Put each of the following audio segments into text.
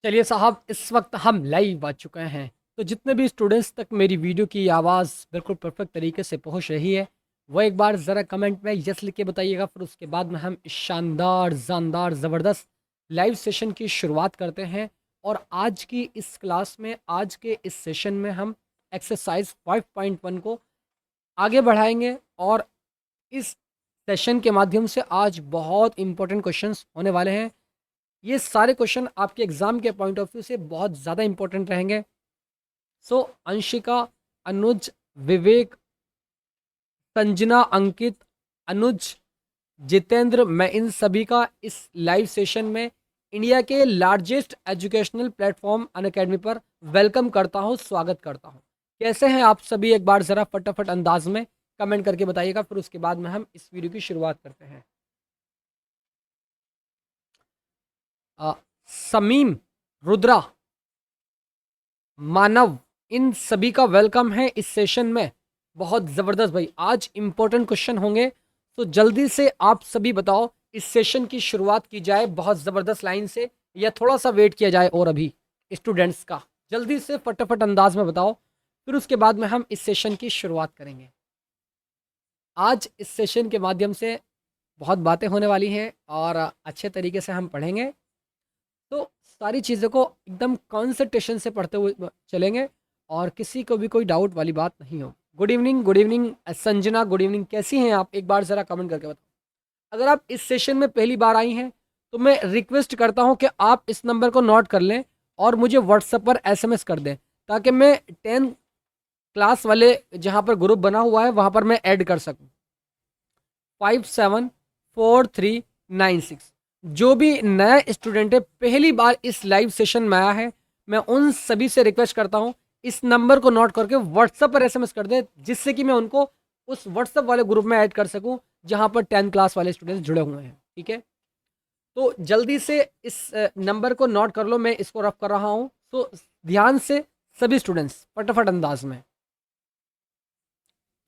चलिए साहब, इस वक्त हम लाइव आ चुके हैं। तो जितने भी स्टूडेंट्स तक मेरी वीडियो की आवाज़ बिल्कुल परफेक्ट तरीके से पहुंच रही है, वो एक बार ज़रा कमेंट में यस लिख के बताइएगा। फिर उसके बाद में हम इस शानदार जानदार ज़बरदस्त लाइव सेशन की शुरुआत करते हैं। और आज की इस क्लास में, आज के इस सेशन में हम एक्सरसाइज 5.1 को आगे बढ़ाएंगे। और इस सेशन के माध्यम से आज बहुत इंपॉर्टेंट क्वेश्चंस होने वाले हैं। ये सारे क्वेश्चन आपके एग्जाम के पॉइंट ऑफ व्यू से बहुत ज़्यादा इंपॉर्टेंट रहेंगे। सो अंशिका, अनुज, विवेक, संजना, अंकित, अनुज, जितेंद्र, मैं इन सभी का इस लाइव सेशन में इंडिया के लार्जेस्ट एजुकेशनल प्लेटफॉर्म अनअकैडमी पर वेलकम करता हूं, स्वागत करता हूं। कैसे हैं आप सभी? एक बार ज़रा फटाफट अंदाज में कमेंट करके बताइएगा। फिर उसके बाद में हम इस वीडियो की शुरुआत करते हैं। समीम, रुद्रा, मानव, इन सभी का वेलकम है इस सेशन में। बहुत ज़बरदस्त भाई, आज इंपॉर्टेंट क्वेश्चन होंगे। तो जल्दी से आप सभी बताओ, इस सेशन की शुरुआत की जाए बहुत ज़बरदस्त लाइन से, या थोड़ा सा वेट किया जाए? और अभी स्टूडेंट्स का जल्दी से फटाफट अंदाज में बताओ, फिर उसके बाद में हम इस सेशन की शुरुआत करेंगे। आज इस सेशन के माध्यम से बहुत बातें होने वाली हैं और अच्छे तरीके से हम पढ़ेंगे। तो सारी चीज़ों को एकदम कॉन्सेंट्रेशन से पढ़ते हुए चलेंगे और किसी को भी कोई डाउट वाली बात नहीं हो। Good evening, good evening Sanjana, good evening. कैसी हैं आप? एक बार ज़रा कमेंट करके बताओ। अगर आप इस सेशन में पहली बार आई हैं तो मैं रिक्वेस्ट करता हूं कि आप इस नंबर को नोट कर लें और मुझे व्हाट्सएप पर एसएमएस कर दें, ताकि मैं 10 क्लास वाले जहां पर ग्रुप बना हुआ है वहां पर मैं ऐड कर सकूं। 574396। जो भी नया स्टूडेंट है, पहली बार इस लाइव सेशन में आया है, मैं उन सभी से रिक्वेस्ट करता हूं इस नंबर को नोट करके व्हाट्सएप पर एसएमएस कर दे, जिससे कि मैं उनको उस व्हाट्सएप वाले ग्रुप में ऐड कर सकूं जहां पर 10 क्लास वाले स्टूडेंट्स जुड़े हुए हैं। ठीक है, तो जल्दी से इस नंबर को नोट कर लो, मैं इसको रफ कर रहा हूं। तो ध्यान से सभी स्टूडेंट्स फटाफट अंदाज में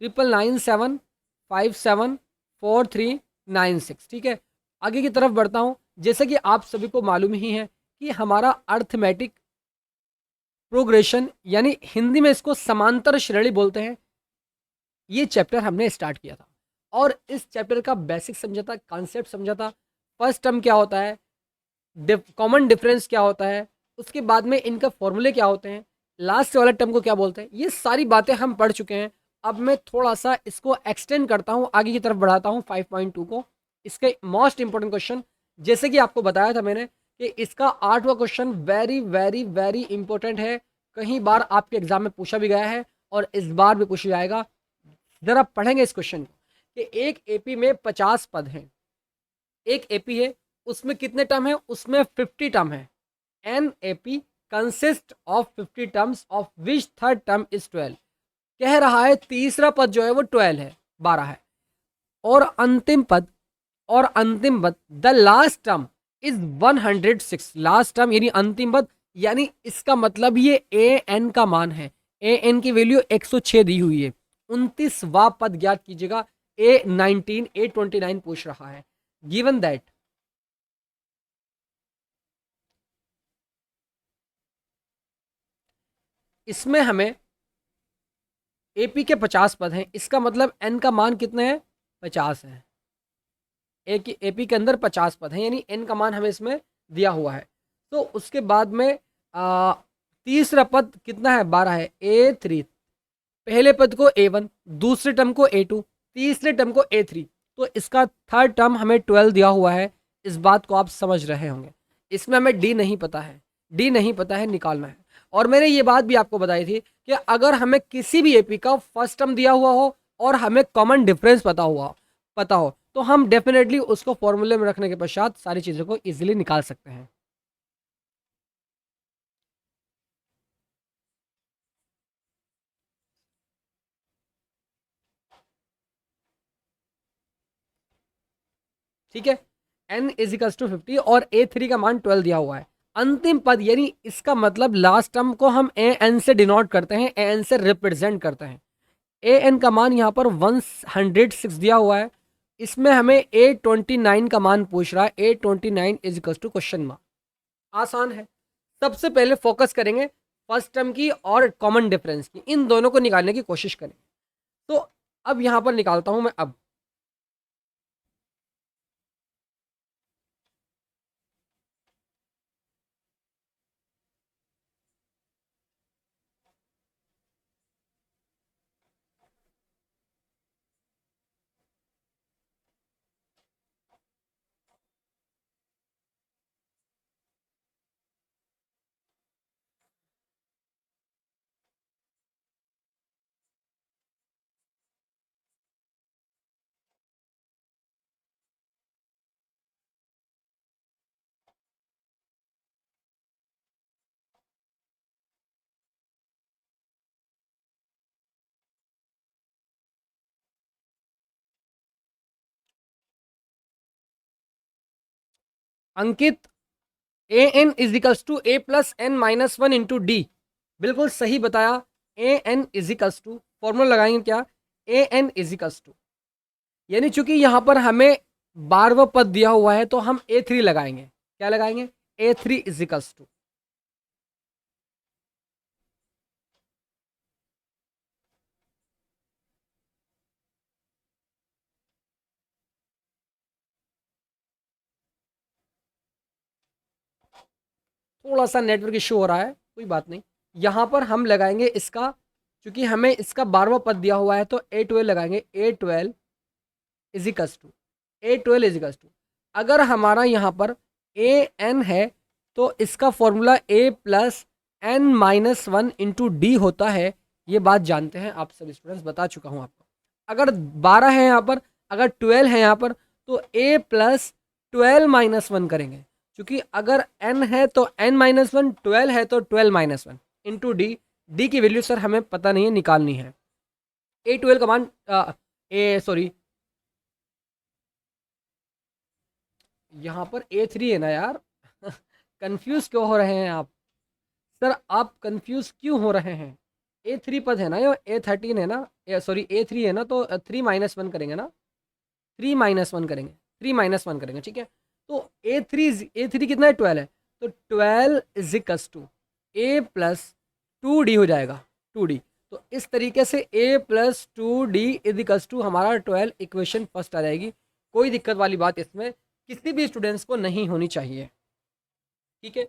9997574396। ठीक है, आगे की तरफ बढ़ता हूं। जैसे कि आप सभी को मालूम ही है कि हमारा अर्थमेटिक प्रोग्रेशन, यानी हिंदी में इसको समांतर श्रेणी बोलते हैं, ये चैप्टर हमने स्टार्ट किया था। और इस चैप्टर का बेसिक समझा था, कॉन्सेप्ट समझा था। फर्स्ट टर्म क्या होता है, कॉमन डिफरेंस क्या होता है, उसके बाद में इनका फॉर्मूले क्या होते हैं, लास्ट वाले टर्म को क्या बोलते हैं, ये सारी बातें हम पढ़ चुके हैं। अब मैं थोड़ा सा इसको एक्सटेंड करता हूँ, आगे की तरफ बढ़ाता हूँ 5.2 को। इसके मोस्ट इंपॉर्टेंट क्वेश्चन, जैसे कि आपको बताया था मैंने कि इसका 8वां question very very very important है। कई बार आपके एग्जाम में पूछा भी गया है और इस बार भी पूछा जाएगा। जरा पढ़ेंगे इस क्वेश्चन को कि एक एपी में 50 पद हैं। एक एपी है, उसमें कितने टर्म है? उसमें 50 टर्म है। An AP consist of 50 terms of which third term is 12। कह रहा है तीसरा पद जो है वो 12 है, 12 है। और अंतिम पद the last term is 106। Last term यानी अंतिम पद, यानी इसका मतलब ये ए एन का मान है। ए एन की वैल्यू 106 दी हुई है। 29वां पद ज्ञात कीजिएगा। A29 पूछ रहा है। गिवन दैट इसमें हमें एपी के 50 पद हैं, इसका मतलब एन का मान कितने हैं? 50 है। एपी के अंदर 50 पद हैं, यानी एन का मान हमें इसमें दिया हुआ है। तो उसके बाद में तीसरा पद कितना है? 12 है। A3, पहले पद को A1, दूसरे टर्म को A2, तीसरे टर्म को A3। तो इसका थर्ड टर्म हमें 12 दिया हुआ है। इस बात को आप समझ रहे होंगे। इसमें हमें डी नहीं पता है, डी नहीं पता है, निकालना है। और मैंने ये बात भी आपको बताई थी कि अगर हमें किसी भी एपी का फर्स्ट टर्म दिया हुआ हो और हमें कॉमन डिफरेंस पता हो तो हम डेफिनेटली उसको फॉर्मूले में रखने के पश्चात सारी चीज़ों को इजीली निकाल सकते हैं। ठीक है, n इजिकल्स टू 50 और A3 का मान 12 दिया हुआ है। अंतिम पद यानी इसका मतलब लास्ट टर्म को हम ए एन से डिनोट करते हैं, ए एन से रिप्रेजेंट करते हैं। ए एन का मान यहाँ पर 106 दिया हुआ है। इसमें हमें A29 का मान पूछ रहा है। A29 equals to question mark. आसान है, सबसे पहले फोकस करेंगे फर्स्ट टर्म की और कॉमन डिफरेंस की, इन दोनों को निकालने की कोशिश करें। तो अब यहां पर निकालता हूं मैं। अब Ankit, a n equals to A plus n minus one into d, बिल्कुल सही बताया। A n equals to, formula लगाएंगे क्या, ए एन इजिकल्स टू, यानी चूंकि यहां पर हमें 12वां पद दिया हुआ है तो हम ए थ्री लगाएंगे। क्या लगाएंगे, ए थ्री इजिकल्स टू। थोड़ा सा नेटवर्क इशू हो रहा है, कोई बात नहीं। यहां पर हम लगाएंगे इसका, क्योंकि हमें इसका 12वां पद दिया हुआ है तो ए ट्वेल्व लगाएंगे। A twelve equals to, a twelve equals to, अगर हमारा यहाँ पर ए एन है तो इसका formula a plus n minus one into d होता है। ये बात जानते हैं आप सभी स्टूडेंट्स, बता चुका हूँ आपको। अगर 12 है यहाँ पर, अगर 12 है यहाँ पर, तो ए प्लस 12 माइनस वन करेंगे, क्योंकि अगर एन है तो एन माइनस वन, 12 है तो 12 minus one into D. D की वैल्यू सर हमें पता नहीं है, निकालनी है। ए ट्वेल्व कमांड, ए सॉरी, यहाँ पर ए थ्री है ना यार। कंफ्यूज क्यों हो रहे हैं आप सर, आप कंफ्यूज क्यों हो रहे हैं। ए थ्री पद है ना, ये ए थर्टीन है ना, सॉरी ए थ्री है ना, तो थ्री माइनस वन करेंगे ना, थ्री माइनस वन करेंगे, थ्री माइनस वन करेंगे, ठीक है। तो ए थ्री कितना है, 12 है, तो 12 equals to A plus two d हो जाएगा, टू डी। तो इस तरीके से a plus two d equals to हमारा 12 इक्वेशन फर्स्ट आ जाएगी। कोई दिक्कत वाली बात इसमें किसी भी स्टूडेंट्स को नहीं होनी चाहिए, ठीक है।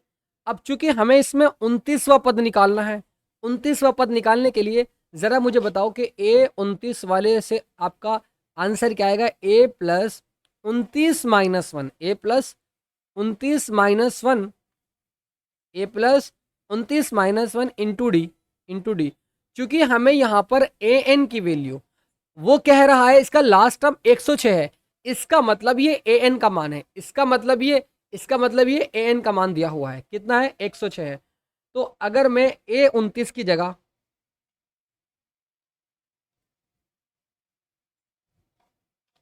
अब चूंकि हमें इसमें 29वां पद निकालना है, 29वां पद निकालने के लिए ज़रा मुझे बताओ कि ए 29 वाले से आपका आंसर क्या आएगा। A plus 29 minus one, a plus 29 minus one, a plus 29 minus one into d, into d. चूंकि हमें यहाँ पर ए एन की वैल्यू, वो कह रहा है इसका लास्ट टर्म 106 है, इसका मतलब ये ए एन का मान है, इसका मतलब ये ए एन का मान दिया हुआ है, कितना है, 106 है। तो अगर मैं ए 29 की जगह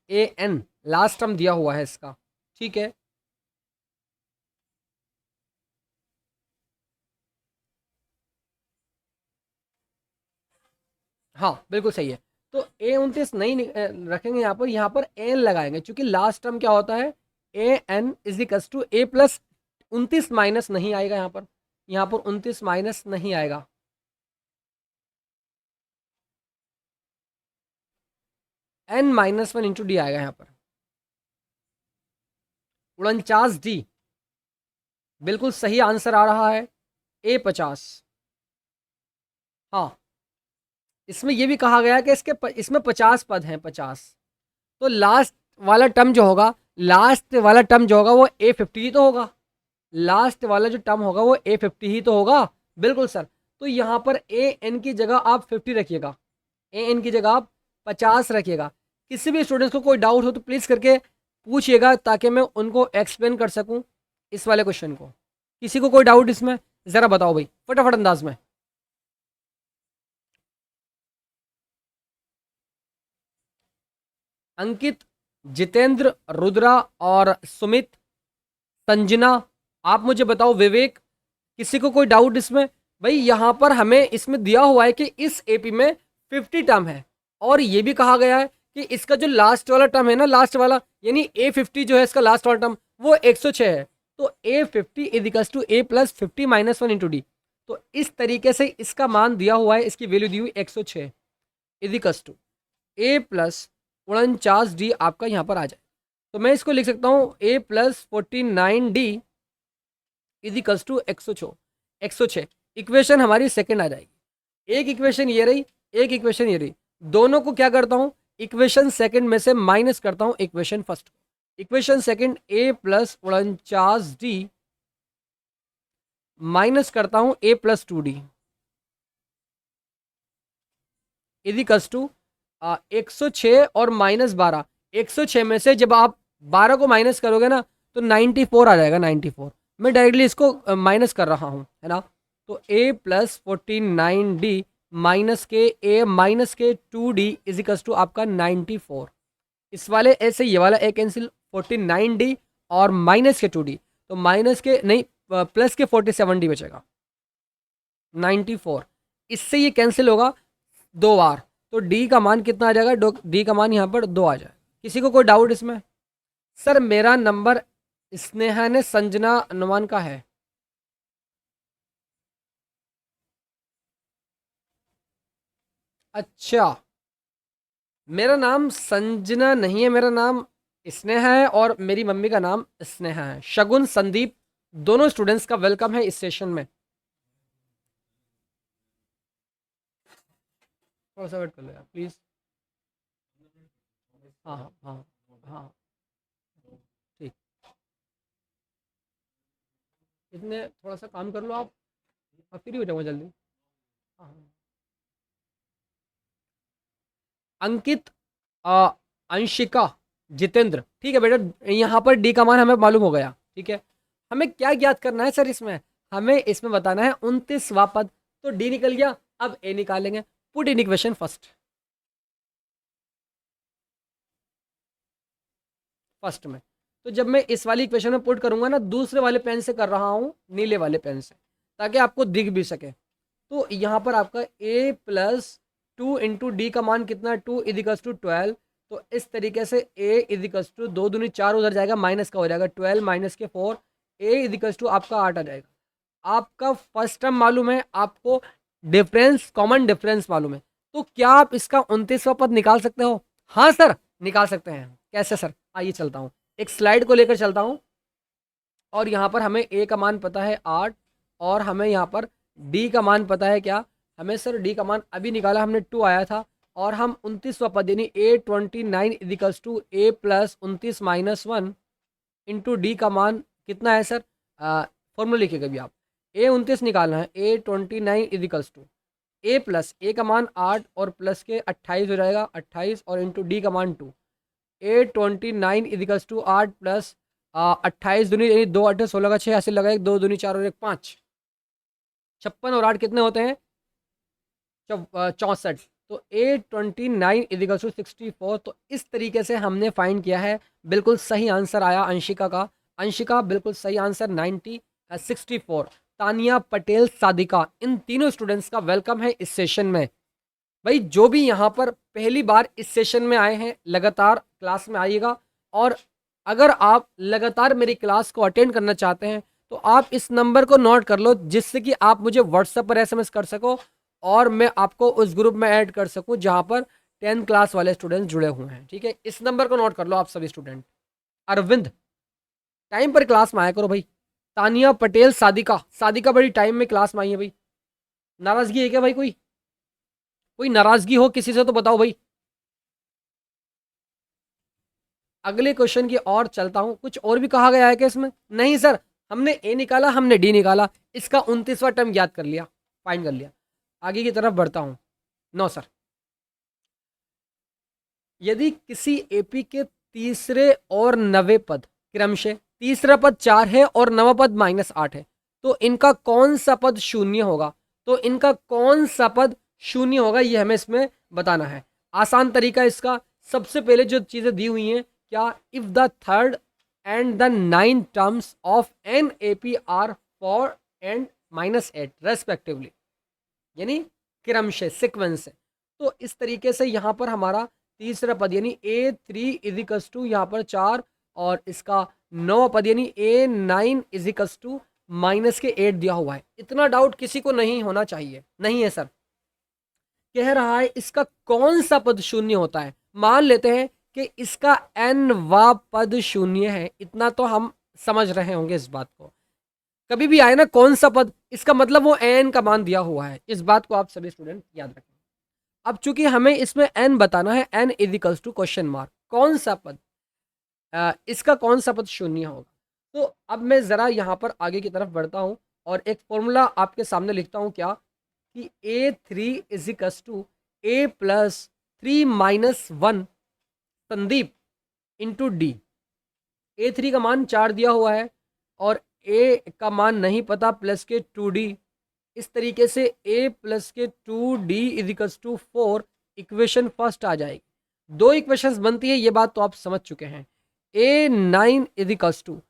ए एन लास्ट टर्म दिया हुआ है इसका, ठीक है। हाँ बिल्कुल सही है। तो ए 29 नहीं रखेंगे यहाँ पर एन लगाएंगे, क्योंकि लास्ट टर्म क्या होता है, a n is equals to A plus 29 minus नहीं आएगा यहाँ पर 29 माइनस नहीं आएगा। N minus one into d आएगा यहाँ पर, 49 डी, बिल्कुल सही आंसर आ रहा है। ए 50, हाँ इसमें ये भी कहा गया है कि इसमें 50 पद हैं, 50। तो लास्ट वाला टर्म जो होगा, लास्ट वाला टर्म जो होगा वो ए 50 ही तो होगा, लास्ट वाला जो टर्म होगा वो ए 50 ही तो होगा, बिल्कुल सर। तो यहाँ पर ए एन की जगह आप 50 रखिएगा, ए एन की जगह आप 50 रखिएगा। किसी भी स्टूडेंट्स को कोई डाउट हो तो प्लीज़ करके पूछिएगा, ताकि मैं उनको एक्सप्लेन कर सकूँ इस वाले क्वेश्चन को। किसी को कोई डाउट इसमें, ज़रा बताओ भाई फटाफट अंदाज में। अंकित, जितेंद्र, रुद्रा और सुमित, संजना, आप मुझे बताओ, विवेक, किसी को कोई डाउट इसमें। भाई यहाँ पर हमें इसमें दिया हुआ है कि इस एपी में 50 टर्म है, और ये भी कहा गया है कि इसका जो लास्ट वाला टर्म है ना, लास्ट वाला यानी A50 जो है इसका लास्ट वाला टर्म वो 106 है। तो तो A50 equals to A plus 50 minus 1 into D. तो इस तरीके से इसका मान दिया हुआ है, इसकी वैल्यू दी हुई 106 इजिकल्स टू A प्लस 49D आपका यहाँ पर आ जाए। तो मैं इसको लिख सकता हूँ A plus 49D equals to 106। Equation हमारी सेकंड आ जाएगी। एक इक्वेशन ये रही, एक इक्वेशन ये रही, दोनों को क्या करता हूँ, इक्वेशन सेकंड में से माइनस करता हूँ equation first. Equation second A plus 49D minus करता हूँ A plus 2D equals to 106 और माइनस 12। 106 में से जब आप 12 को माइनस करोगे ना तो 94 आ जाएगा। 94 मैं डायरेक्टली इसको माइनस कर रहा हूँ, है ना। तो A प्लस 49D माइनस के 2D इजिकल्स टू आपका 94। इस वाले ऐसे ये वाला ए कैंसिल, 49D और माइनस के 2D, तो माइनस के नहीं प्लस के 47D बचेगा 94। इससे ये कैंसिल होगा 2 बार, तो D का मान कितना आ जाएगा, D का मान यहाँ पर 2 आ जाएगा। किसी को कोई डाउट इसमें? सर मेरा नंबर स्नेहा ने संजना अनुमान का है। अच्छा, मेरा नाम संजना नहीं है, मेरा नाम स्नेहा है और मेरी मम्मी का नाम स्नेहा है। शगुन, संदीप, दोनों स्टूडेंट्स का वेलकम है इस सेशन में। थोड़ा सा वेट कर लो यार प्लीज। हाँ हाँ हाँ हाँ, ठीक। इतने थोड़ा सा काम कर लो आप फ्री हो जाऊंगा जल्दी। हाँ हाँ। अंकित, अ, अंशिका, जितेंद्र, ठीक है बेटा। यहाँ पर डी का मान हमें मालूम हो गया, ठीक है। हमें क्या ज्ञात करना है सर इसमें? हमें इसमें बताना है 29वां पद। तो डी निकल गया, अब ए निकालेंगे। पुट इन इक्वेशन फर्स्ट में। तो जब मैं इस वाली इक्वेशन में पुट करूंगा ना, दूसरे वाले पेन से कर रहा हूँ, नीले वाले पेन से, ताकि आपको दिख भी सके। तो यहाँ पर आपका a प्लस 2 इंटू डी का मान कितना, 2 इजिकल्स टू 12। तो इस तरीके से a इजिकल्स टू 2 दूनी 4 उधर जाएगा, माइनस का हो जाएगा 12 माइनस के 4, a इजिकल्स टू आपका 8 आ जाएगा। आपका फर्स्ट टर्म मालूम है, आपको डिफरेंस, कॉमन डिफरेंस मालूम है। तो क्या आप इसका 29वां पद निकाल सकते हो? हाँ सर निकाल सकते हैं। कैसे सर? आइए चलता हूँ, एक स्लाइड को लेकर चलता हूँ। और यहाँ पर हमें a का मान पता है 8, और हमें यहाँ पर d का मान पता है क्या? हमें सर d का मान अभी निकाला हमने 2 आया था, और हम 29वां पद यानी A29 equals to a plus 29 minus 1 into D का मान कितना है सर? फॉर्मूला लिखिए कभी आप। A29 निकालना है, A29 equals to a plus a का मान 8 और प्लस के 28 हो जाएगा, 28 और इंटू डी का मान 2। A29 इजिकल्स टू 8 प्लस 28 दूनी यानी 2 8 16 का 6 ऐसे लगा, 1 2 दूनी 4 और 1 5, 56 और 8 कितने होते हैं? 64। तो A29 इजिकल्स टू 64। तो इस तरीके से हमने फाइंड किया है। बिल्कुल सही आंसर आया अंशिका का। अंशिका बिल्कुल सही आंसर 64। तानिया, पटेल, सादिका, इन तीनों स्टूडेंट्स का वेलकम है इस सेशन में। भाई जो भी यहाँ पर पहली बार इस सेशन में आए हैं, लगातार क्लास में आइएगा। और अगर आप लगातार मेरी क्लास को अटेंड करना चाहते हैं तो आप इस नंबर को नोट कर लो, जिससे कि आप मुझे व्हाट्सएप पर एसएमएस कर सको और मैं आपको उस ग्रुप में ऐड कर सकूं जहाँ पर 10th क्लास वाले स्टूडेंट्स जुड़े हुए हैं। ठीक है, इस नंबर को नोट कर लो आप सभी स्टूडेंट। अरविंद, टाइम पर क्लास में आया करो भाई। तानिया, पटेल, सादिका, सादिका बड़ी टाइम में क्लास में आई है भाई। नाराजगी है क्या भाई? कोई नाराजगी हो किसी से तो बताओ भाई। अगले क्वेश्चन की ओर चलता हूं। कुछ और भी कहा गया है क्या इसमें? नहीं सर, हमने ए निकाला, हमने डी निकाला, इसका 29वां टर्म याद कर लिया, फाइंड कर लिया। आगे की तरफ बढ़ता हूं। नो सर, यदि किसी एपी के तीसरे और नवे पद क्रमशः, तीसरा पद 4 है और नवा पद -8 है, तो इनका कौन सा पद शून्य होगा? तो इनका कौन सा पद शून्य होगा ये हमें इसमें बताना है। आसान तरीका इसका, सबसे पहले जो चीजें दी हुई हैं, क्या? If the third and the 9 terms of an AP are 4 and -8 respectively, यानी क्रमशः सिक्वेंस है। तो इस तरीके से यहाँ पर हमारा तीसरा पद यानी A3 इजिकल्स टू यहाँ पर 4 और इसका 9वां पद यानी A9 इजिकल्स टू माइनस के 8 दिया हुआ है। इतना डाउट किसी को नहीं होना चाहिए। नहीं है सर। कह रहा है इसका कौन सा पद शून्य होता है। मान लेते हैं कि इसका n पद शून्य है, इतना तो हम समझ रहे होंगे इस बात को। कभी भी आए ना कौन सा पद, इसका मतलब वो n का मान दिया हुआ है। इस बात को आप सभी स्टूडेंट याद रखें। अब चूंकि हमें इसमें n बताना है, n equals to question mark, कौन सा पद, इसका कौन सा पद शून्य होगा। तो अब मैं ज़रा यहाँ पर आगे की तरफ बढ़ता हूँ और एक फॉर्मूला आपके सामने लिखता हूँ, क्या कि A3 equals to A plus 3 minus 1 Sandeep into D. A3 का मान 4 दिया हुआ है और A का मान नहीं पता, प्लस के 2D। इस तरीके से A प्लस के 2D equals to 4 equation first आ जाएगी। दो इक्वेशंस बनती है, ये बात तो आप समझ चुके हैं। A9 equals to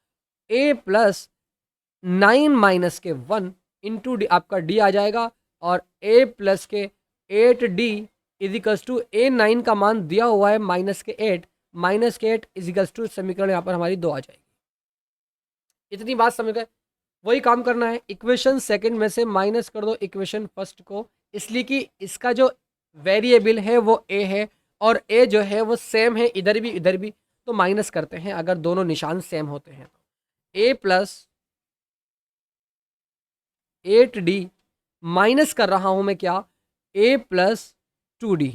A plus 9 minus के 1 इंटू डी, आपका डी आ जाएगा। और A प्लस के 8D इजिकल्स टू A9 का मान दिया हुआ है माइनस के 8 इजिकल्स टू, समीकरण यहाँ पर हमारी 2 आ जाएगी। इतनी बात समझ गए। वही काम करना है, इक्वेशन सेकंड में से माइनस कर दो इक्वेशन फर्स्ट को, इसलिए कि इसका जो वेरिएबल है वो ए है और ए जो है वो सेम है इधर भी इधर भी, तो माइनस करते हैं अगर दोनों निशान सेम होते हैं तो। ए प्लस 8D माइनस कर रहा हूं मैं क्या, a plus 2D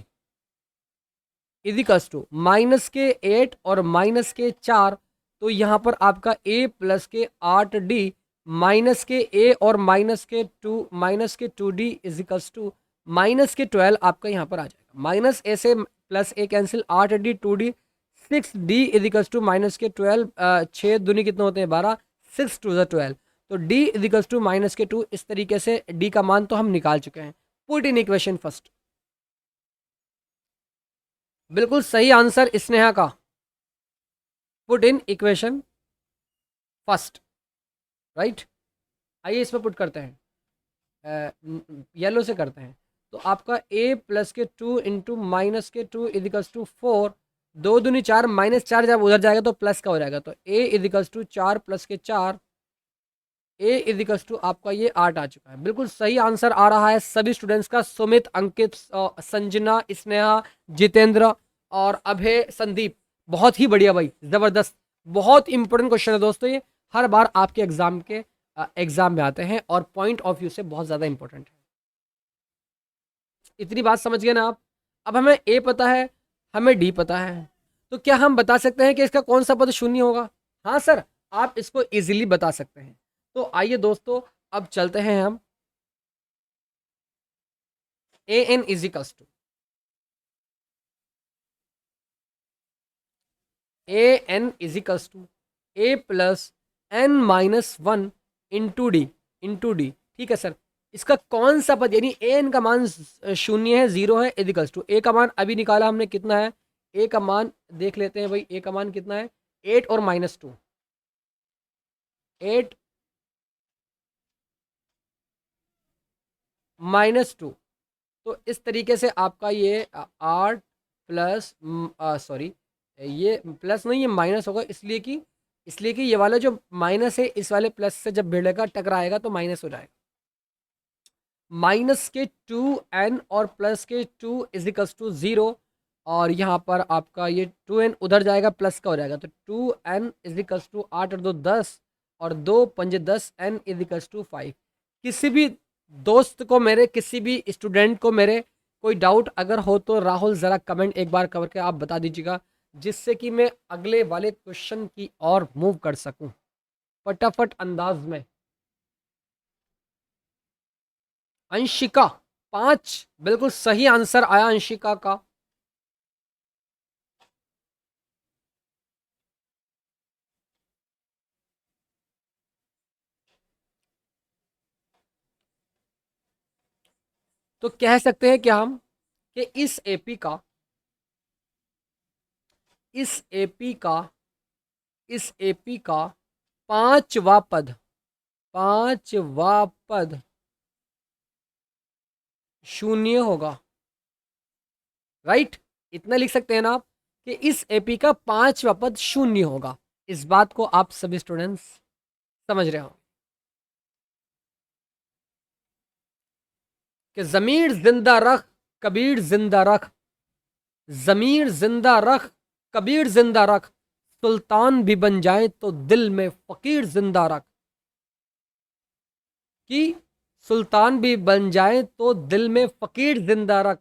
equals to minus के 8 और माइनस के 4, तो यहाँ पर आपका a प्लस के 8D माइनस के a और माइनस के 2D इजिकल्स टू माइनस के 12 आपका यहाँ पर आ जाएगा। माइनस a से plus a cancel, 8D 2D 6D equals to minus के 12, 6 दूनी कितने होते हैं 12, 6 टू द 12, तो D इजिकल्स टू माइनस के 2। इस तरीके से D का मान तो हम निकाल चुके हैं। Put in equation first. बिल्कुल सही आंसर स्नेहा का, put in equation first, right. आइए इसमें पुट करते हैं, येलो से करते हैं। तो आपका a प्लस के 2 इंटू माइनस के 2 इजिकल्स टू 4, 2 दूनी 4, माइनस 4 जब उधर जाएगा तो प्लस का हो जाएगा, तो a इजिकल्स टू 4 प्लस के 4, a इजिकल्स टू आपका ये 8 आ चुका है। बिल्कुल सही आंसर आ रहा है सभी स्टूडेंट्स का, सुमित, अंकित, संजना, स्नेहा, जितेंद्र और अभय, संदीप। बहुत ही बढ़िया भाई, ज़बरदस्त। बहुत इंपॉर्टेंट क्वेश्चन है दोस्तों ये, हर बार आपके एग्जाम में आते हैं और पॉइंट ऑफ व्यू से बहुत ज़्यादा इंपॉर्टेंट है। इतनी बात समझ गए ना आप। अब हमें ए पता है, हमें डी पता है, तो क्या हम बता सकते हैं कि इसका कौन सा पद शून्य होगा। हाँ सर, आप इसको इजीली बता सकते हैं। तो आइए दोस्तों अब चलते हैं हम a n equals to A plus n minus 1 into d. ठीक है सर, इसका कौन सा पद, यानी ए एन का मान शून्य है, 0 है, इजिकल्स टू ए का मान अभी निकाला हमने कितना है, ए का मान देख लेते हैं भाई, ए का मान कितना है, 8 और -2, 8 -2। तो इस तरीके से आपका ये 8 प्लस, सॉरी ये प्लस नहीं, ये माइनस होगा, इसलिए कि ये वाला जो माइनस है इस वाले प्लस से जब भिड़ेगा टकराएगा तो माइनस हो जाएगा। माइनस के 2n और प्लस के 2 इजिकल्स टू 0, और यहाँ पर आपका ये 2n उधर जाएगा प्लस का हो जाएगा, तो 2n इजिकल्स टू 8 और 2 10 और 2 पंजे 10, n इजिकल्स टू 5। किसी भी दोस्त को मेरे, किसी भी स्टूडेंट को मेरे कोई डाउट अगर हो तो राहुल ज़रा कमेंट एक बार करके आप बता दीजिएगा, जिससे कि मैं अगले वाले क्वेश्चन की ओर मूव कर सकूं फटाफट अंदाज में। अंशिका 5, बिल्कुल सही आंसर आया अंशिका का। तो कह सकते हैं क्या हम कि इस एपी का इस एपी का पांचवा पद शून्य होगा, राइट। इतना लिख सकते हैं ना आप कि इस एपी का पांचवा पद शून्य होगा। इस बात को आप सभी स्टूडेंट्स समझ रहे हो कि ज़मीर जिंदा रख, कबीर जिंदा रख, ज़मीर जिंदा रख, कबीर जिंदा रख, सुल्तान भी बन जाए तो दिल में फ़कीर जिंदा रख। कि सुल्तान भी बन जाए तो दिल में फ़कीर जिंदा रख,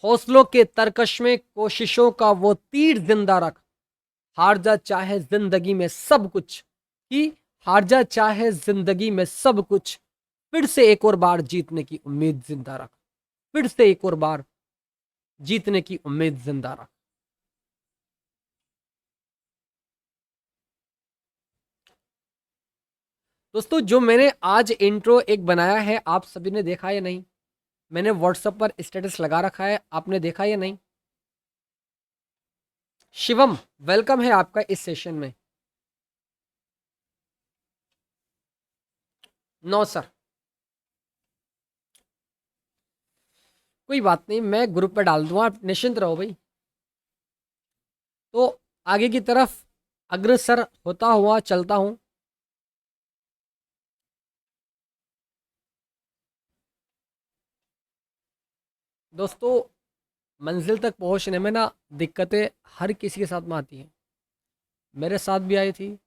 हौसलों के तरकश में कोशिशों का वो तीर जिंदा रख। हार जा चाहे जिंदगी में सब कुछ, कि हार जा चाहे जिंदगी में सब कुछ, फिर से एक और बार जीतने की उम्मीद जिंदा रख, फिर से एक और बार जीतने की उम्मीद जिंदा रख। दोस्तों जो मैंने आज इंट्रो एक बनाया है, आप सभी ने देखा या नहीं? मैंने व्हाट्सएप पर स्टेटस लगा रखा है, आपने देखा या नहीं? शिवम, वेलकम है आपका इस सेशन में। नो सर, कोई बात नहीं, मैं ग्रुप पे डाल दूंगा, आप निश्चिंत रहो भाई। तो आगे की तरफ अग्रसर होता हुआ चलता हूं। दोस्तों मंजिल तक पहुंचने में ना दिक्कतें हर किसी के साथ में आती हैं, मेरे साथ भी आई थी,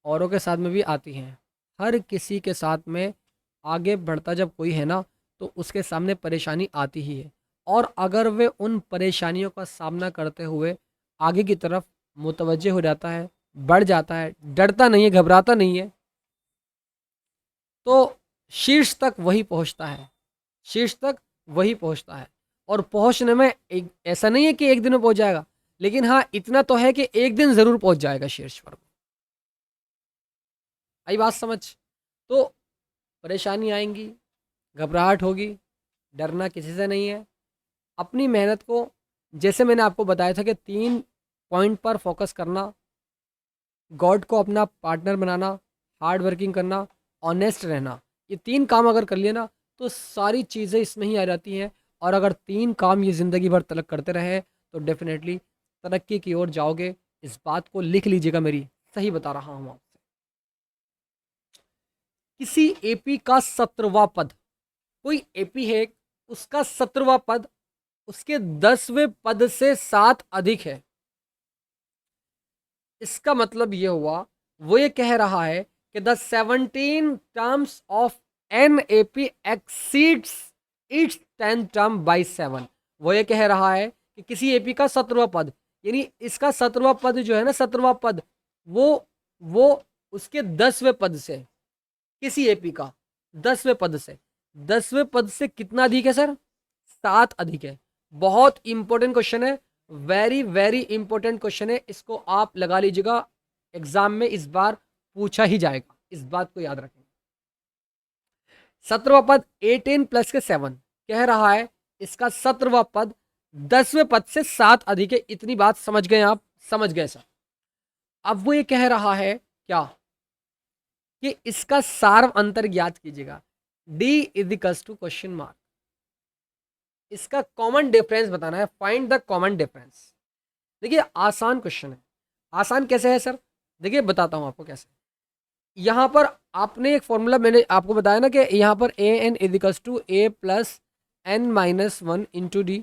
औरों के साथ में भी आती हैं। हर किसी के साथ में आगे बढ़ता जब कोई है ना, तो उसके सामने परेशानी आती ही है। और अगर वे उन परेशानियों का सामना करते हुए आगे की तरफ मुतवज्जे हो जाता है, बढ़ जाता है, डरता नहीं है, घबराता नहीं है, तो शीर्ष तक वही पहुंचता है, शीर्ष तक वही पहुंचता है। और पहुंचने में एक ऐसा नहीं है कि एक दिन में पहुंच जाएगा, लेकिन हाँ इतना तो है कि एक दिन ज़रूर पहुंच जाएगा शीर्ष पर। आई बात समझ? तो परेशानी आएंगी, घबराहट होगी, डरना किसी से नहीं है। अपनी मेहनत को, जैसे मैंने आपको बताया था कि 3 पॉइंट पर फोकस करना, गॉड को अपना पार्टनर बनाना, हार्ड वर्किंग करना, ऑनेस्ट रहना, ये 3 काम अगर कर लिए ना, तो सारी चीज़ें इसमें ही आ जाती हैं। और अगर 3 काम ये ज़िंदगी भर तलक करते रहे तो डेफिनेटली तरक्की की ओर जाओगे। इस बात को लिख लीजिएगा, मेरी सही बता रहा हूँ आपसे। किसी एपी का 17वां पद, कोई एपी है, उसका 17वां पद उसके 10वें पद से 7 अधिक है। इसका मतलब ये हुआ, वो ये कह रहा है कि the 17 terms of an AP exceeds its 10 term by 7। वो ये कह रहा है कि किसी एपी का 17वां पद, यानी इसका 17वां पद जो है ना, 17वां पद वो उसके 10वें पद से, किसी एपी का 10वें पद से, 10वें पद से कितना अधिक है सर? 7 अधिक है। बहुत इंपॉर्टेंट क्वेश्चन है, वेरी वेरी इंपॉर्टेंट क्वेश्चन है, इसको आप लगा लीजिएगा, एग्जाम में इस बार पूछा ही जाएगा, इस बात को याद रखें। 17वां पद 18 प्लस के 7 कह रहा है, इसका 17वां पद 10वें पद से 7 अधिक है। इतनी बात समझ गए आप? समझ गए सर। अब वो ये कह रहा है क्या, कि इसका सार्व अंतर ज्ञात कीजिएगा, D is equals to question mark. इसका कॉमन डिफरेंस बताना है, फाइंड द कॉमन डिफरेंस। देखिए आसान क्वेश्चन है। आसान कैसे है सर? देखिए बताता हूं आपको कैसे। यहां पर आपने एक फॉर्मूला मैंने आपको बताया ना, कि यहां पर a n is equals to A plus n minus 1 into d.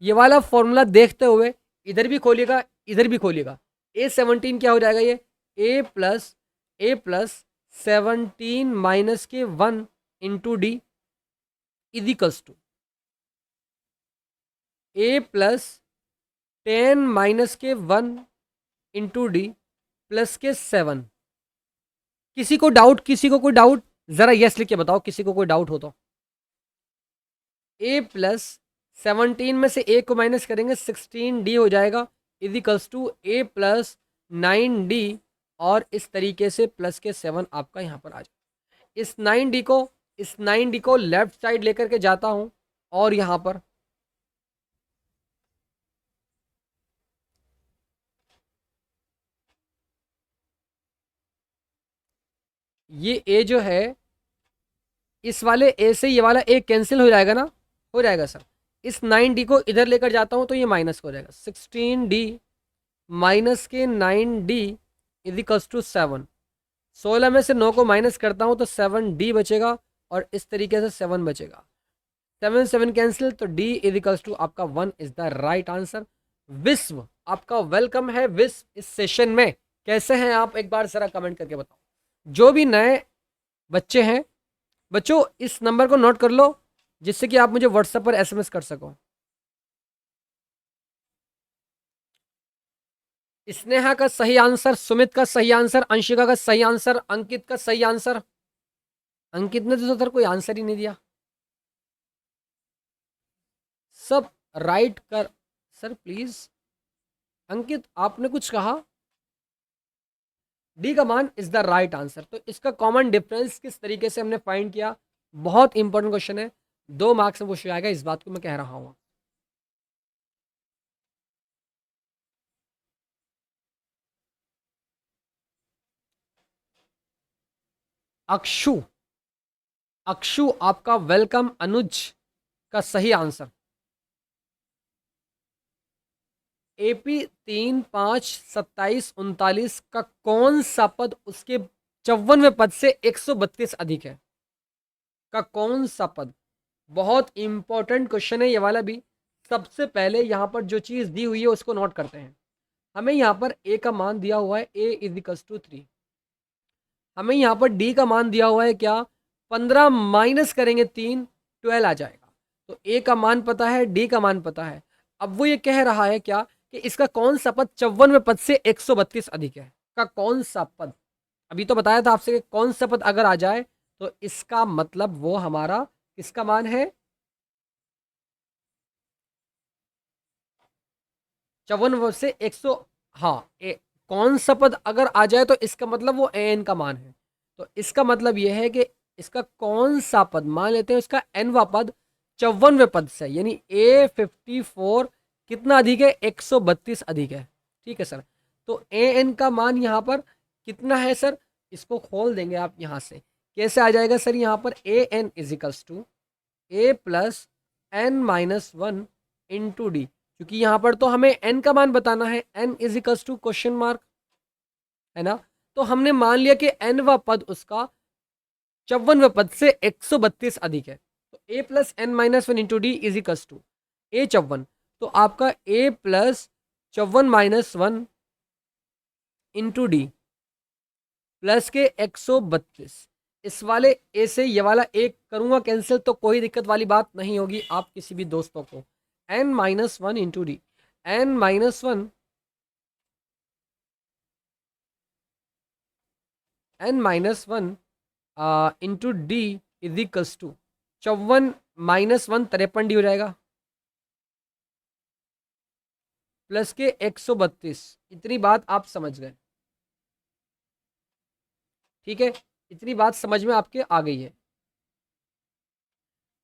ये वाला फॉर्मूला देखते हुए इधर भी खोलिएगा, इधर भी खोलिएगा। A17 क्या हो जाएगा? ये A प्लस 17 माइनस के 1 into D is equals to A plus 10 minus के 1 इंटू डी प्लस के 7। किसी को डाउट? किसी को कोई डाउट? जरा यस लिख के बताओ, किसी को कोई डाउट हो तो। A प्लस 17 में से ए को माइनस करेंगे, 16D हो जाएगा, is equals to A plus 9D, और इस तरीके से प्लस के 7 आपका यहाँ पर आ जाए। इस 9D को लेफ्ट साइड लेकर के जाता हूँ, और यहाँ पर ये A जो है, इस वाले A से ये वाला A कैंसिल हो जाएगा ना? हो जाएगा सर। इस 9D को इधर लेकर जाता हूँ तो ये माइनस हो जाएगा, 16D माइनस के 9D इजिकल्स टू 7। 16 में से 9 को माइनस करता हूँ तो 7D बचेगा और इस तरीके से 7 बचेगा। 7 7 कैंसिल तो D इजिकल्स टू आपका 1 इज द राइट आंसर। विश्व आपका वेलकम है। विश्व इस सेशन में कैसे हैं आप, एक बार जरा कमेंट करके बताओ। जो भी नए बच्चे हैं, बच्चों इस नंबर को नोट कर लो जिससे कि आप मुझे व्हाट्सएप पर एसएमएस कर सको। स्नेहा का सही आंसर, सुमित का सही आंसर, अंशिका का सही आंसर, अंकित का सही आंसर। अंकित ने तो सर कोई आंसर ही नहीं दिया। सब राइट कर सर प्लीज। अंकित आपने कुछ कहा? डी का मान इज द राइट आंसर। तो इसका कॉमन डिफरेंस किस तरीके से हमने फाइंड किया, बहुत इंपॉर्टेंट क्वेश्चन है, 2 मार्क्स में पूछा जाएगा, इस बात को मैं कह रहा हूं। अक्षु, अक्षु आपका वेलकम। अनुज का सही आंसर। एपी 3 5 27 39 का कौन सा पद उसके 54वें पद से 132 अधिक है? का कौन सा पद? बहुत इंपॉर्टेंट क्वेश्चन है ये वाला भी। सबसे पहले यहां पर जो चीज दी हुई है उसको नोट करते हैं। हमें यहां पर ए का मान दिया हुआ है, ए इज इक्वल्स टू 3। हमें यहां पर डी का मान दिया हुआ है क्या, 15 माइनस करेंगे 3, 12 आ जाएगा। तो ए का मान पता है, डी का मान पता है। अब वो ये कह रहा है क्या कि इसका कौन सा पद 54वें पद से 132 अधिक है? का कौन सा पद? अभी तो बताया था आपसे कि कौन सा पद अगर आ जाए तो इसका मतलब वो हमारा किसका मान है? 54 से 100। हाँ, कौन सा पद अगर आ जाए तो इसका मतलब वो एन का मान है। तो इसका मतलब ये है कि इसका कौन सा पद, मान लेते हैं इसका एनवा पद 54वें पद से, यानी A54 कितना अधिक है? 132 अधिक है। ठीक है सर। तो ए एन का मान यहाँ पर कितना है सर? इसको खोल देंगे आप यहाँ से। कैसे आ जाएगा सर? यहाँ पर a n equals to A plus n minus 1 into d. क्योंकि यहाँ पर तो हमें n का मान बताना है, n is equals to question mark, है ना। तो हमने मान लिया कि n वा पद उसका 54वें पद से 132 अधिक है। तो a plus n minus 1 into D is equals to a 54। तो आपका a plus 54 minus 1 into d plus के 132। इस वाले ए से ये वाला एक करूंगा कैंसिल, तो कोई दिक्कत वाली बात नहीं होगी आप किसी भी दोस्तों को। n minus 1 into D, n minus 1 n minus 1 into D is equals to 54 minus 1 53 D हो जाएगा, प्लस के 132। इतनी बात आप समझ गए? ठीक है, इतनी बात समझ में आपके आ गई है।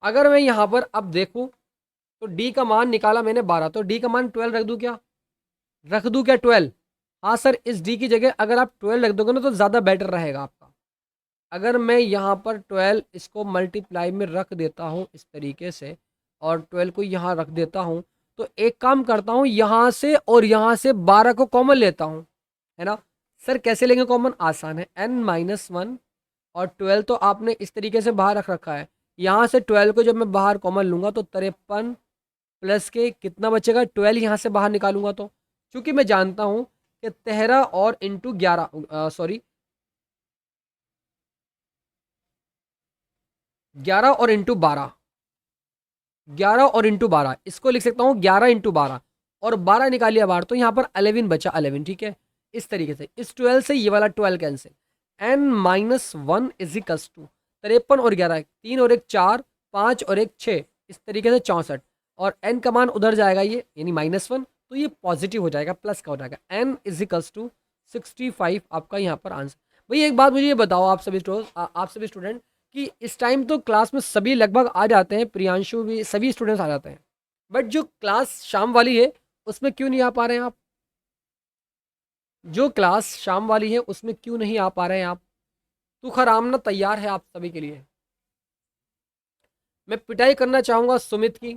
अगर मैं यहां पर अब देखूं तो डी का मान निकाला मैंने 12, तो डी का मान 12 रख दूं क्या? रख दूं क्या 12? हाँ सर, इस डी की जगह अगर आप 12 रख दोगे ना तो ज़्यादा बेटर रहेगा आपका। अगर मैं यहाँ पर 12 इसको मल्टीप्लाई में रख देता हूँ इस तरीके से, और 12 को यहाँ रख देता हूँ, तो एक काम करता हूँ, यहाँ से और यहाँ से 12 को कॉमन लेता हूँ, है ना। सर कैसे लेंगे कॉमन? आसान है, n माइनस 1 और 12 तो आपने इस तरीके से बाहर रख रखा है। यहाँ से 12 को जब मैं बाहर कॉमन लूँगा तो 53 प्लस के कितना बचेगा? 12 यहाँ से बाहर निकालूंगा तो, क्योंकि मैं जानता हूँ कि 13 और इंटू 11, सॉरी 11 और इंटू 12, 11 और इंटू 12, इसको लिख सकता हूँ 11 इंटू 12, और 12 निकाल लिया बाहर तो यहाँ पर 11 बचा, 11। ठीक है, इस तरीके से इस 12 से ये वाला 12 cancel. n minus 1 is equals to 53 और 11, 3 और 1 4, 5 और 1 6, इस तरीके से 64। और n का मान उधर जाएगा ये, यानी -1, तो ये पॉजिटिव हो जाएगा, प्लस का हो जाएगा। n इज इक्वल्स टू 65 आपका यहाँ पर आंसर। भैया एक बात मुझे ये बताओ, आप सभी स्टूडेंट, कि इस टाइम तो क्लास में सभी लगभग आ जाते हैं, प्रियांशु भी, सभी स्टूडेंट्स आ जाते हैं, बट जो क्लास शाम वाली है उसमें क्यों नहीं आ पा रहे हैं आप? जो क्लास शाम वाली है उसमें क्यों नहीं आ पा रहे हैं आप? तो खरामना तैयार है आप सभी के लिए। मैं पिटाई करना चाहूँगा सुमित की,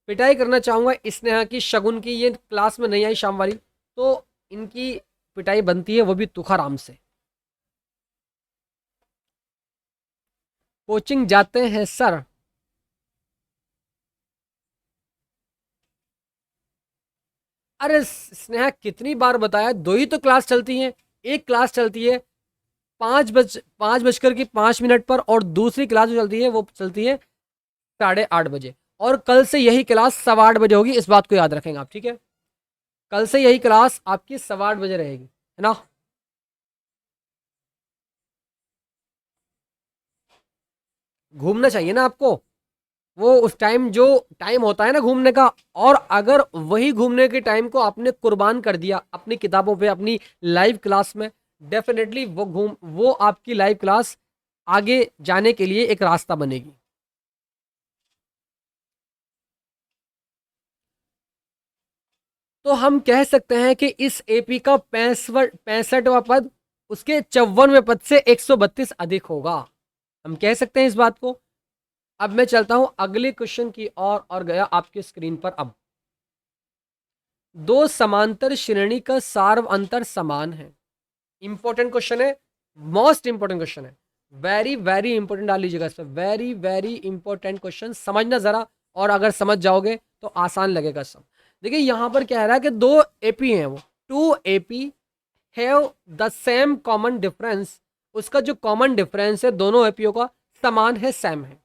पिटाई करना चाहूँगा स्नेहा की, शगुन की, ये क्लास में नहीं आई शाम वाली, तो इनकी पिटाई बनती है, वो भी तुखाराम से। कोचिंग जाते हैं सर। अरे स्नेहा, कितनी बार बताया, दो ही तो क्लास चलती हैं। एक क्लास चलती है 5:05 पर, और दूसरी क्लास जो चलती है वो चलती है 8:30 बजे। और कल से यही क्लास 8:15 बजे होगी, इस बात को याद रखेंगे आप, ठीक है? कल से यही क्लास आपकी 8:15 बजे रहेगी, है ना? घूमना चाहिए ना आपको, वो उस टाइम जो टाइम होता है ना घूमने का, और अगर वही घूमने के टाइम को आपने कुर्बान कर दिया अपनी किताबों पे, अपनी लाइव क्लास में, डेफिनेटली वो आपकी लाइव क्लास आगे जाने के लिए एक रास्ता बनेगी। तो हम कह सकते हैं कि इस एपी का 65वां पद उसके 54वें पद से 132 अधिक होगा। हम कह सकते हैं इस बात को। अब मैं चलता हूं अगले क्वेश्चन की ओर, और गया आपकी स्क्रीन पर। अब दो समांतर श्रेणी का सार्व अंतर समान है। इंपॉर्टेंट क्वेश्चन है, मोस्ट इंपॉर्टेंट क्वेश्चन है, वेरी वेरी इंपॉर्टेंट। डाल लीजिएगा इस पर, वेरी वेरी इंपॉर्टेंट क्वेश्चन, समझना जरा। और अगर समझ जाओगे तो आसान लगेगा सब। देखिए यहां पर कह रहा है कि दो एपी हैं, वो two AP have the same common difference. उसका जो कॉमन डिफरेंस है दोनों एपीओ का समान है, सेम है।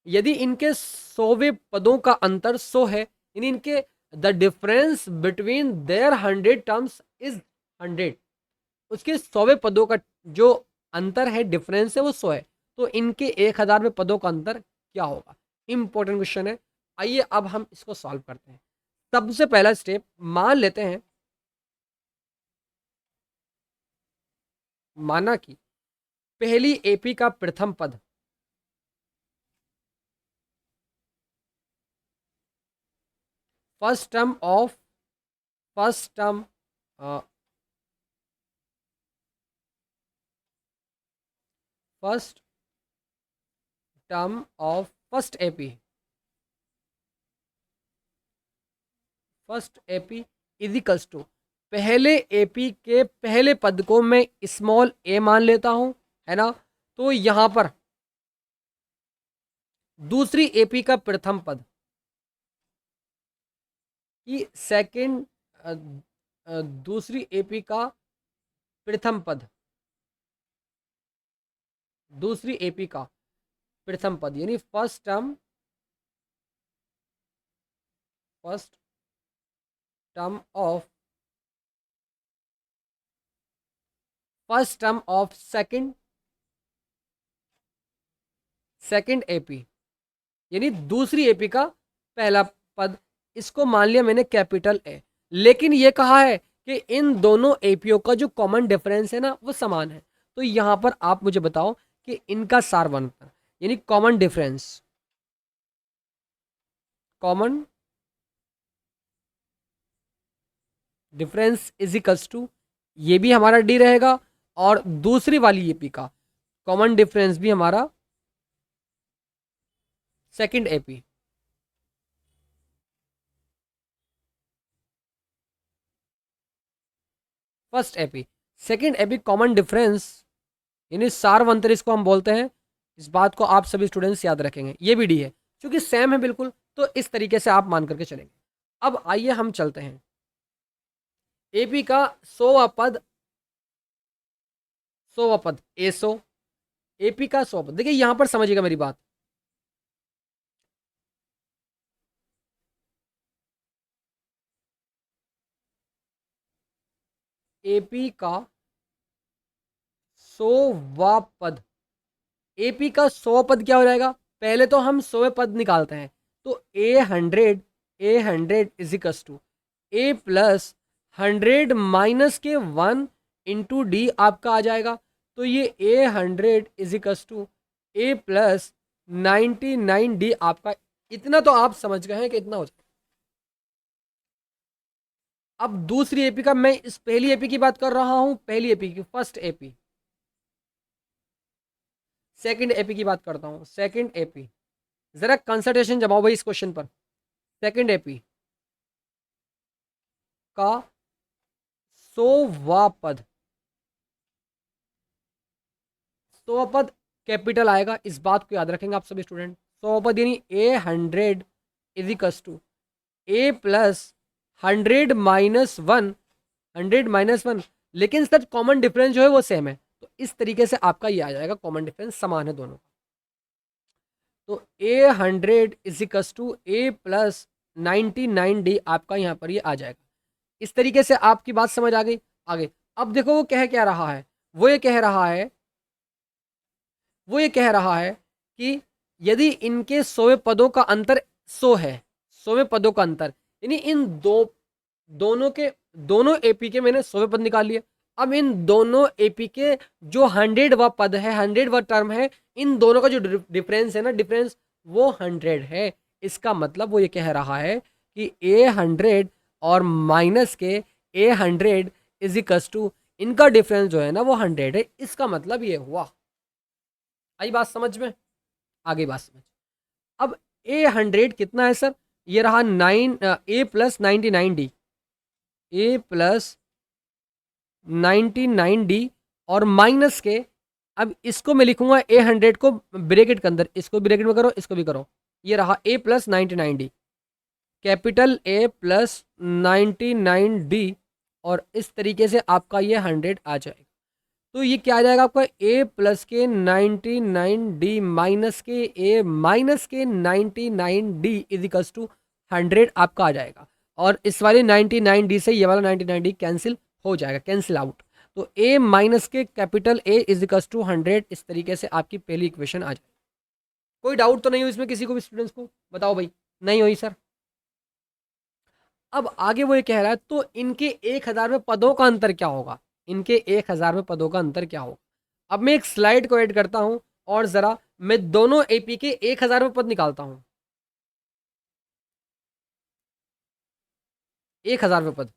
यदि इनके 100वें पदों का अंतर 100 है, यानी इनके the difference between their 100 terms is 100। उसके 100वें पदों का जो अंतर है, डिफरेंस है, वो 100 है। तो इनके 1000वें पदों का अंतर क्या होगा? इंपॉर्टेंट क्वेश्चन है। आइए अब हम इसको सॉल्व करते हैं। सबसे पहला स्टेप, मान लेते हैं, माना कि पहली एपी का प्रथम पद first term of first term first term of first AP, first AP is equals to, पहले एपी के पहले पद को मैं स्मॉल ए मान लेता हूं, है ना? तो यहां पर दूसरी एपी का प्रथम पद की सेकंड, दूसरी एपी का प्रथम पद, दूसरी एपी का प्रथम पद यानी first term of second AP, यानी दूसरी एपी का पहला पद, इसको मान लिया मैंने कैपिटल ए। लेकिन ये कहा है कि इन दोनों एपीओ का जो कॉमन डिफरेंस है ना, वो समान है। तो यहां पर आप मुझे बताओ कि इनका सार अंतर, यानी common difference, common difference is equals to, ये भी हमारा डी रहेगा, और दूसरी वाली एपी का कॉमन डिफरेंस भी हमारा second AP. First AP second AP common difference, यानी सार्वंतर इसको हम बोलते हैं। इस बात को आप सभी स्टूडेंट्स याद रखेंगे, ये भी डी है क्योंकि सेम है बिल्कुल। तो इस तरीके से आप मान करके चलेंगे। अब आइए हम चलते हैं एपी का 100वां पद, 100वां पद ए100, एपी का 100 पद। देखिए यहां पर समझिएगा मेरी बात, एपी का 100वां पद, एपी का 100 पद क्या हो जाएगा? पहले तो हम 100वें पद निकालते हैं। तो a hundred is equal to A plus 100 - के 1 इंटू डी आपका आ जाएगा। तो ये A 100 is equal to A plus 99 D आपका। इतना तो आप समझ गए हैं कि इतना हो जाएगा। अब दूसरी एपी का, मैं इस पहली एपी की बात कर रहा हूं, पहली एपी की, फर्स्ट एपी। सेकंड एपी की बात करता हूं, सेकंड एपी। जरा कंसंट्रेशन जमाओ भाई इस क्वेश्चन पर। सेकंड एपी का 100वां पद, 100वां पद कैपिटल आएगा, इस बात को याद रखेंगे आप सभी स्टूडेंट। 100वां पद यानी A100 is equals to A plus 100 - 1, 100 - 1, लेकिन सर कॉमन डिफरेंस जो है वो सेम है, तो इस तरीके से आपका ये आ जाएगा, कॉमन डिफरेंस समान है दोनों। तो A100 is equals to A plus 99D आपका यहाँ पर ये आ जाएगा। इस तरीके से आपकी बात समझ आ गई। आगे अब देखो वो कह क्या रहा है, वो ये कह रहा है, वो ये कह रहा है कि यदि इनके 100वें पदों का अंतर 100 है, 100वें पदों का अंतर, यानी इन दोनों के, दोनों एपी के मैंने 100वें पद निकाल लिए। अब इन दोनों एपी के जो 100वां पद है, 100वां टर्म है, इन दोनों का जो डिफरेंस है ना, डिफरेंस वो 100 है। इसका मतलब वो ये कह रहा है कि A100 और माइनस के A100 इज इक्वल्स टू, इनका डिफरेंस जो है ना वो 100 है। इसका मतलब ये हुआ। आई बात समझ में? आगे बात समझ। अब A100 कितना है सर? ये रहा 9 A plus 99D, A plus 99D और माइनस के, अब इसको मैं लिखूंगा A100 को ब्रैकेट के अंदर, इसको ब्रैकेट में करो, इसको भी करो, ये रहा A plus 99D, capital A plus 99D, और इस तरीके से आपका ये 100 आ जाएगा। तो ये क्या आ जाएगा आपका A प्लस के 99D माइनस के A माइनस के 99D इज इक्वल्स टू 100 आपका आ जाएगा। और इस वाले 99D से ये वाला 99D कैंसिल हो जाएगा, कैंसिल आउट। तो A माइनस के capital A is equals to 100, इस तरीके से आपकी पहली इक्वेशन आ जाएगी। कोई डाउट तो नहीं हो इसमें किसी को भी स्टूडेंट्स को? बताओ भाई। नहीं हुई सर? अब आगे वो ये कह रहा है, तो इनके 1000वें पदों का अंतर क्या होगा? इनके 1000वें पदों का अंतर क्या होगा? अब मैं एक स्लाइड को ऐड करता हूं और जरा मैं दोनों एपी के 1000वें पद निकालता हूं। 1000वें पद,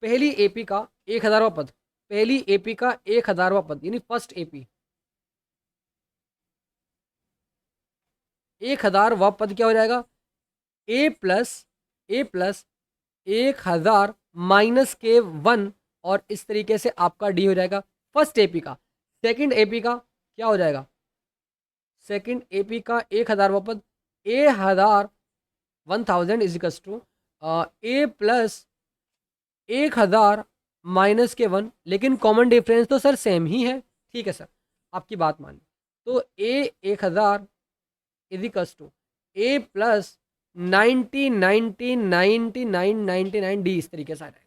पहली एपी का 1000वां पद, पहली एपी का 1000वां पद यानी फर्स्ट एपी, 1000वां पद क्या हो जाएगा? ए प्लस 1000 माइनस के 1, और इस तरीके से आपका डी हो जाएगा फर्स्ट एपी का। सेकंड एपी का क्या हो जाएगा? सेकंड एपी का 1000वां पद, ए हजार 1000 is equals to A plus 1000 minus के 1, लेकिन कॉमन डिफरेंस तो सर सेम ही है। ठीक है सर, आपकी बात मानी। तो A 1000 is equals to A plus 99 D, इस तरीके से आ जाएगा।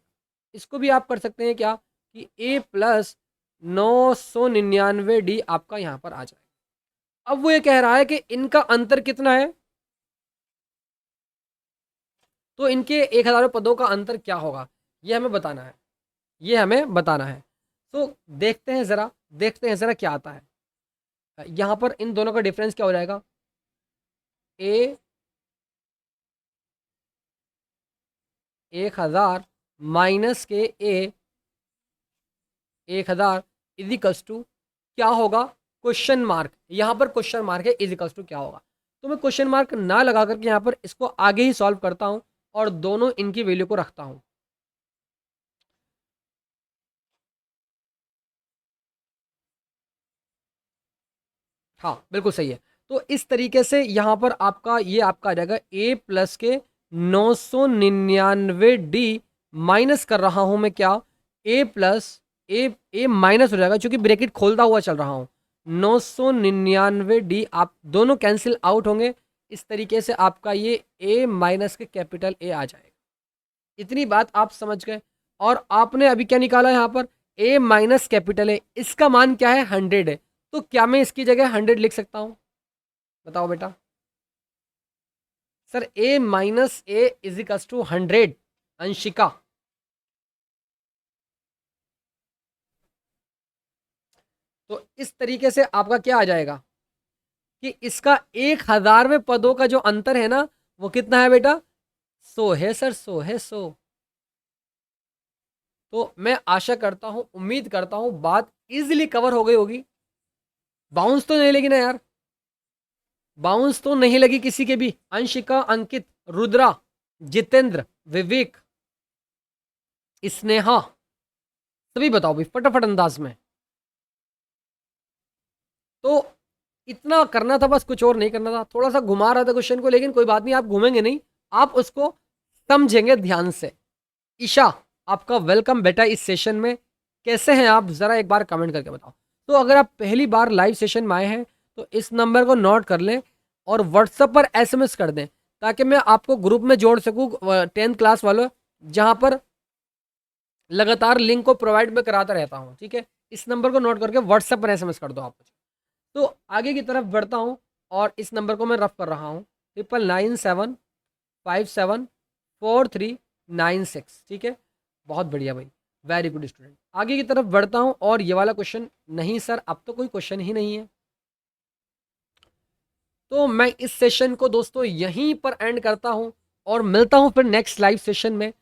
इसको भी आप कर सकते हैं क्या कि ए प्लस 999 डी आपका यहाँ पर आ जाएगा। अब वो ये कह रहा है कि इनका अंतर कितना है, तो इनके 1000 पदों का अंतर क्या होगा, ये हमें बताना है, ये हमें बताना है। तो देखते हैं ज़रा, देखते हैं ज़रा क्या आता है। यहाँ पर इन दोनों का डिफरेंस क्या हो जाएगा? ए 1000 माइनस के ए 1000 इजिकल्स टू क्या होगा? क्वेश्चन मार्क, यहाँ पर क्वेश्चन मार्क है, इजिकल्स टू क्या होगा? तो मैं क्वेश्चन मार्क ना लगा करके यहाँ पर इसको आगे ही सॉल्व करता हूँ और दोनों इनकी वैल्यू को रखता हूँ। हाँ बिल्कुल सही है। तो इस तरीके से यहाँ पर आपका ये आपका आ जाएगा ए प्लस के 999 डी माइनस कर रहा हूँ मैं क्या, ए प्लस ए माइनस हो जाएगा क्योंकि ब्रैकेट खोलता हुआ चल रहा हूँ। 999 डी आप दोनों कैंसिल आउट होंगे, इस तरीके से आपका ये ए माइनस के कैपिटल ए आ जाएगा। इतनी बात आप समझ गए। और आपने अभी क्या निकाला यहाँ पर? ए माइनस कैपिटल ए, इसका मान क्या है? 100 है। तो क्या मैं इसकी जगह 100 लिख सकता हूँ? बताओ बेटा। Sir A minus A is equals to 100, Anshika. तो इस तरीके से आपका क्या आ जाएगा कि इसका 1000वें पदों का जो अंतर है ना वो कितना है बेटा? 100 है सर, 100 है, 100। तो मैं आशा करता हूं, उम्मीद करता हूं बात इजीली कवर हो गई होगी। बाउंस तो नहीं लगी ना यार? बाउंस तो नहीं लगी किसी के भी? अंशिका, अंकित, रुद्रा, जितेंद्र, विवेक, स्नेहा, सभी बताओ भाई फटाफट अंदाज में। तो इतना करना था बस, कुछ और नहीं करना था। थोड़ा सा घुमा रहा था क्वेश्चन को, लेकिन कोई बात नहीं, आप घूमेंगे नहीं, आप उसको समझेंगे ध्यान से। ईशा, आपका वेलकम बेटा इस सेशन में। कैसे हैं आप, ज़रा एक बार कमेंट करके बताओ। तो अगर आप पहली बार लाइव सेशन में आए हैं तो इस नंबर को नोट कर लें और व्हाट्सएप पर एसएमएस कर दें, ताकि मैं आपको ग्रुप में जोड़ सकूँ 10th क्लास वालों, जहाँ पर लगातार लिंक को प्रोवाइड में कराता रहता हूँ। ठीक है, इस नंबर को नोट करके व्हाट्सएप पर एसएमएस कर दो आप मुझे। तो आगे की तरफ बढ़ता हूँ और इस नंबर को मैं रफ कर रहा हूँ, 9997574396। ठीक है, बहुत बढ़िया भाई, वेरी गुड स्टूडेंट। आगे की तरफ बढ़ता हूँ और ये वाला क्वेश्चन नहीं सर, अब तो कोई क्वेश्चन ही नहीं है। तो मैं इस सेशन को दोस्तों यहीं पर एंड करता हूँ और मिलता हूँ फिर नेक्स्ट लाइव सेशन में।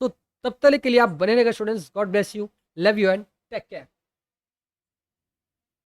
तो तब तक के लिए आप बने रहेगा students. God bless you, love you and take care.